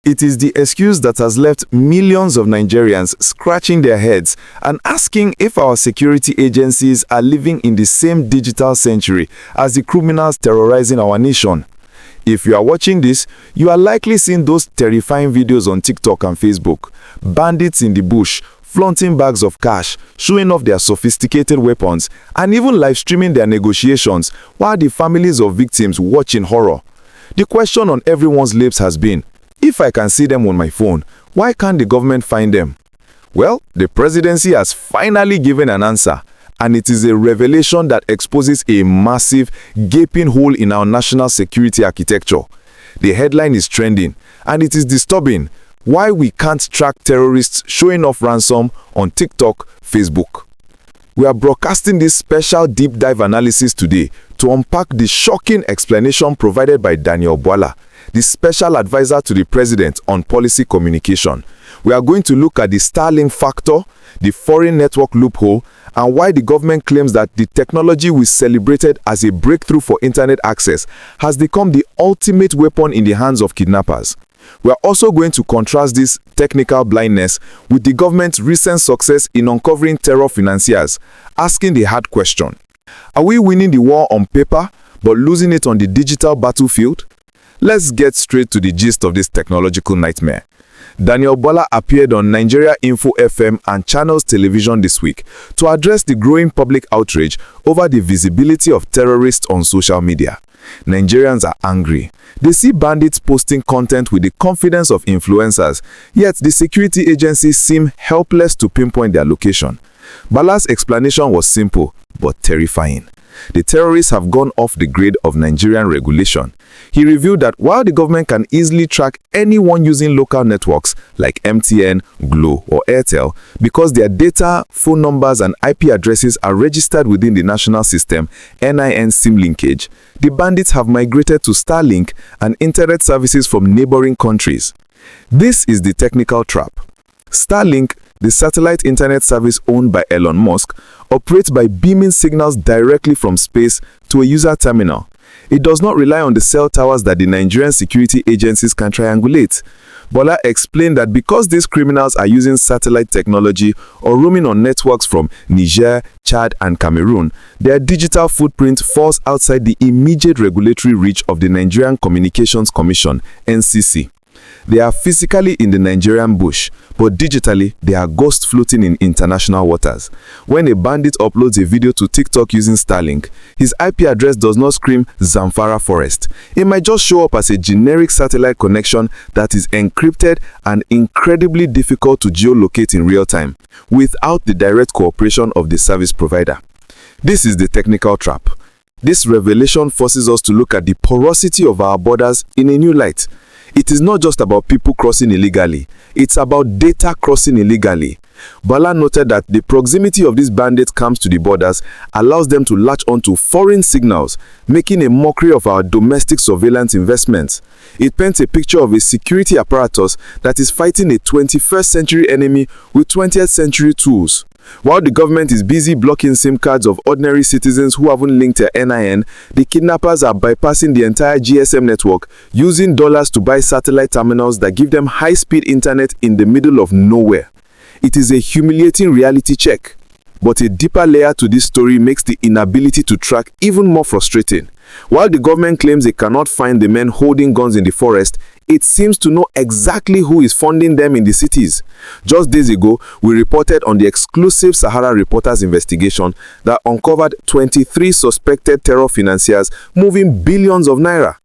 It is the excuse that has left millions of Nigerians scratching their heads and asking if our security agencies are living in the same digital century as the criminals terrorizing our nation. If you are watching this, you are likely seeing those terrifying videos on TikTok and Facebook. Bandits in the bush, flaunting bags of cash, showing off their sophisticated weapons, and even live streaming their negotiations while the families of victims watch in horror. The question on everyone's lips has been, if I can see them on my phone, why can't the government find them? Well, the presidency has finally given an answer, and it is a revelation that exposes a massive, gaping hole in our national security architecture. The headline is trending, and it is disturbing why we can't track terrorists showing off ransom on TikTok, Facebook. We are broadcasting this special deep dive analysis today to unpack the shocking explanation provided by Bwala, the special advisor to the president on policy communication. We are going to look at the Starlink factor, the foreign network loophole, and why the government claims that the technology we celebrated as a breakthrough for internet access has become the ultimate weapon in the hands of kidnappers. We are also going to contrast this technical blindness with the government's recent success in uncovering terror financiers, asking the hard question: are we winning the war on paper but losing it on the digital battlefield? Let's get straight to the gist of this technological nightmare. Bwala appeared on Nigeria Info FM and Channels Television this week to address the growing public outrage over the visibility of terrorists on social media. Nigerians are angry. They see bandits posting content with the confidence of influencers, yet the security agencies seem helpless to pinpoint their location. Bwala's explanation was simple but terrifying. The terrorists have gone off the grade of Nigerian regulation. He revealed that while the government can easily track anyone using local networks like MTN, Glo, or Airtel because their data, phone numbers, and IP addresses are registered within the national system NIN-SIM linkage, the bandits have migrated to Starlink and internet services from neighboring countries. This is the technical trap. Starlink, the satellite internet service owned by Elon Musk, operates by beaming signals directly from space to a user terminal. It does not rely on the cell towers that the Nigerian security agencies can triangulate. Bwala explained that because these criminals are using satellite technology or roaming on networks from Niger, Chad, and Cameroon, their digital footprint falls outside the immediate regulatory reach of the Nigerian Communications Commission, NCC. They are physically in the Nigerian bush, but digitally they are ghosts floating in international waters. When a bandit uploads a video to TikTok using Starlink, his IP address does not scream Zamfara Forest. It might just show up as a generic satellite connection that is encrypted and incredibly difficult to geolocate in real time, without the direct cooperation of the service provider. This is the technical trap. This revelation forces us to look at the porosity of our borders in a new light. It is not just about people crossing illegally, it's about data crossing illegally. Bwala noted that the proximity of these bandit camps to the borders allows them to latch onto foreign signals, making a mockery of our domestic surveillance investments. It paints a picture of a security apparatus that is fighting a 21st century enemy with 20th century tools. While the government is busy blocking SIM cards of ordinary citizens who haven't linked their NIN, the kidnappers are bypassing the entire GSM network, using dollars to buy satellite terminals that give them high-speed internet in the middle of nowhere. It is a humiliating reality check. But a deeper layer to this story makes the inability to track even more frustrating. While the government claims they cannot find the men holding guns in the forest, it seems to know exactly who is funding them in the cities. Just days ago, we reported on the exclusive Sahara Reporters investigation that uncovered 23 suspected terror financiers moving billions of naira.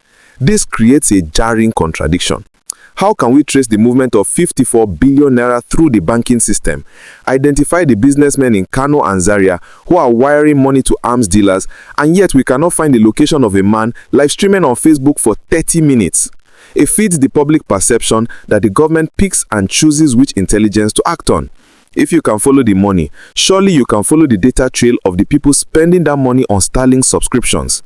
This creates a jarring contradiction. How can we trace the movement of 54 billion naira through the banking system, identify the businessmen in Kano and Zaria who are wiring money to arms dealers, and yet we cannot find the location of a man live streaming on Facebook for 30 minutes? It feeds the public perception that the government picks and chooses which intelligence to act on. If you can follow the money, surely you can follow the data trail of the people spending that money on Starlink subscriptions.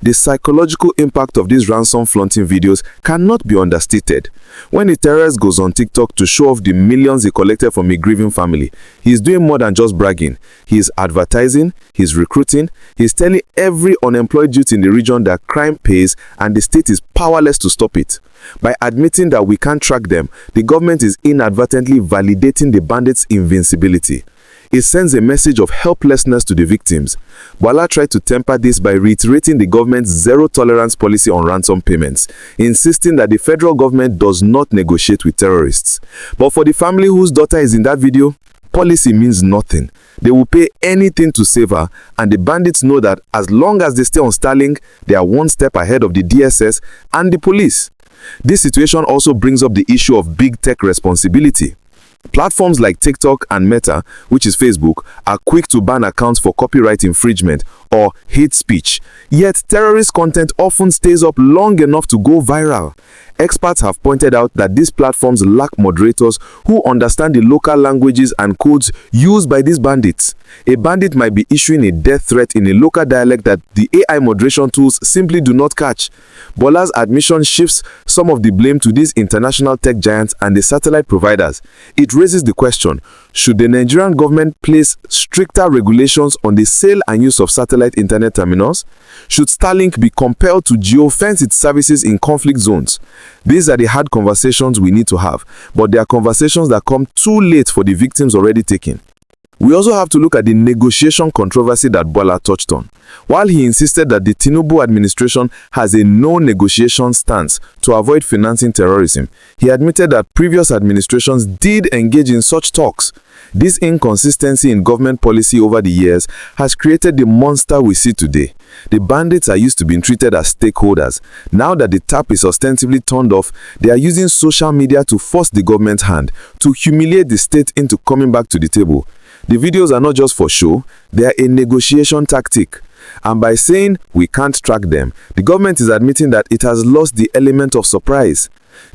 The psychological impact of these ransom flaunting videos cannot be understated. When a terrorist goes on TikTok to show off the millions he collected from a grieving family, he is doing more than just bragging. He is advertising, he is recruiting, he is telling every unemployed youth in the region that crime pays and the state is powerless to stop it. By admitting that we can't track them, the government is inadvertently validating the bandits' invincibility. It sends a message of helplessness to the victims. Bwala tried to temper this by reiterating the government's zero-tolerance policy on ransom payments, insisting that the federal government does not negotiate with terrorists. But for the family whose daughter is in that video, policy means nothing. They will pay anything to save her, and the bandits know that as long as they stay on Starlink, they are one step ahead of the DSS and the police. This situation also brings up the issue of big tech responsibility. Platforms like TikTok and Meta, which is Facebook, are quick to ban accounts for copyright infringement or hate speech. Yet terrorist content often stays up long enough to go viral. Experts have pointed out that these platforms lack moderators who understand the local languages and codes used by these bandits. A bandit might be issuing a death threat in a local dialect that the AI moderation tools simply do not catch. Bwala's admission shifts some of the blame to these international tech giants and the satellite providers. It raises the question, should the Nigerian government place stricter regulations on the sale and use of satellite internet terminals? Should Starlink be compelled to geofence its services in conflict zones? These are the hard conversations we need to have, but they are conversations that come too late for the victims already taken. We also have to look at the negotiation controversy that Bwala touched on. While he insisted that the Tinubu administration has a no-negotiation stance to avoid financing terrorism, he admitted that previous administrations did engage in such talks. This inconsistency in government policy over the years has created the monster we see today. The bandits are used to being treated as stakeholders. Now that the tap is ostensibly turned off, they are using social media to force the government's hand, to humiliate the state into coming back to the table. The videos are not just for show, they are a negotiation tactic. And by saying we can't track them, the government is admitting that it has lost the element of surprise.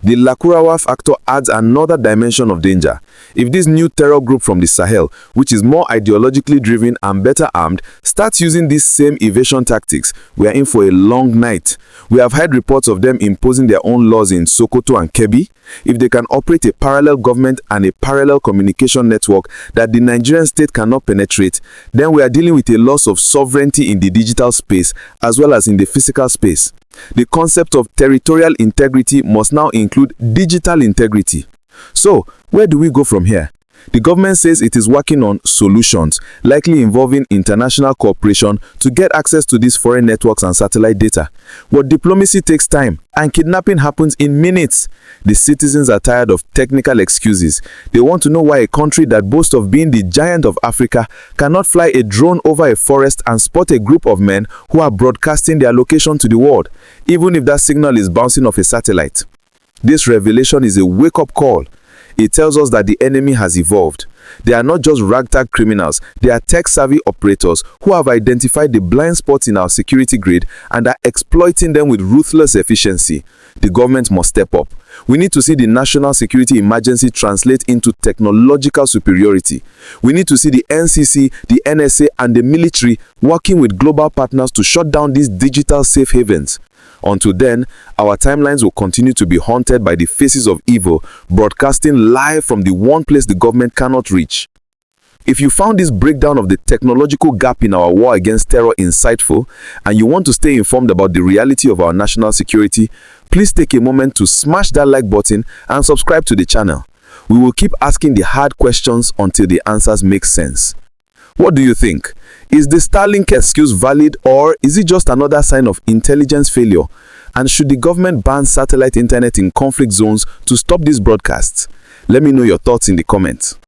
The Lakurawa factor adds another dimension of danger. If this new terror group from the Sahel, which is more ideologically driven and better armed, starts using these same evasion tactics, we are in for a long night. We have heard reports of them imposing their own laws in Sokoto and Kebbi. If they can operate a parallel government and a parallel communication network that the Nigerian state cannot penetrate, then we are dealing with a loss of sovereignty in the digital space as well as in the physical space. The concept of territorial integrity must now include digital integrity. So, where do we go from here? The government says it is working on solutions, likely involving international cooperation to get access to these foreign networks and satellite data. But diplomacy takes time, and kidnapping happens in minutes. The citizens are tired of technical excuses. They want to know why a country that boasts of being the giant of Africa cannot fly a drone over a forest and spot a group of men who are broadcasting their location to the world, even if that signal is bouncing off a satellite. This revelation is a wake-up call. It tells us that the enemy has evolved. They are not just ragtag criminals, they are tech-savvy operators who have identified the blind spots in our security grid and are exploiting them with ruthless efficiency. The government must step up. We need to see the national security emergency translate into technological superiority. We need to see the NCC, the NSA, and the military working with global partners to shut down these digital safe havens. Until then, our timelines will continue to be haunted by the faces of evil, broadcasting live from the one place the government cannot reach. If you found this breakdown of the technological gap in our war against terror insightful, and you want to stay informed about the reality of our national security, please take a moment to smash that like button and subscribe to the channel. We will keep asking the hard questions until the answers make sense. What do you think? Is the Starlink excuse valid, or is it just another sign of intelligence failure? And should the government ban satellite internet in conflict zones to stop these broadcasts? Let me know your thoughts in the comments.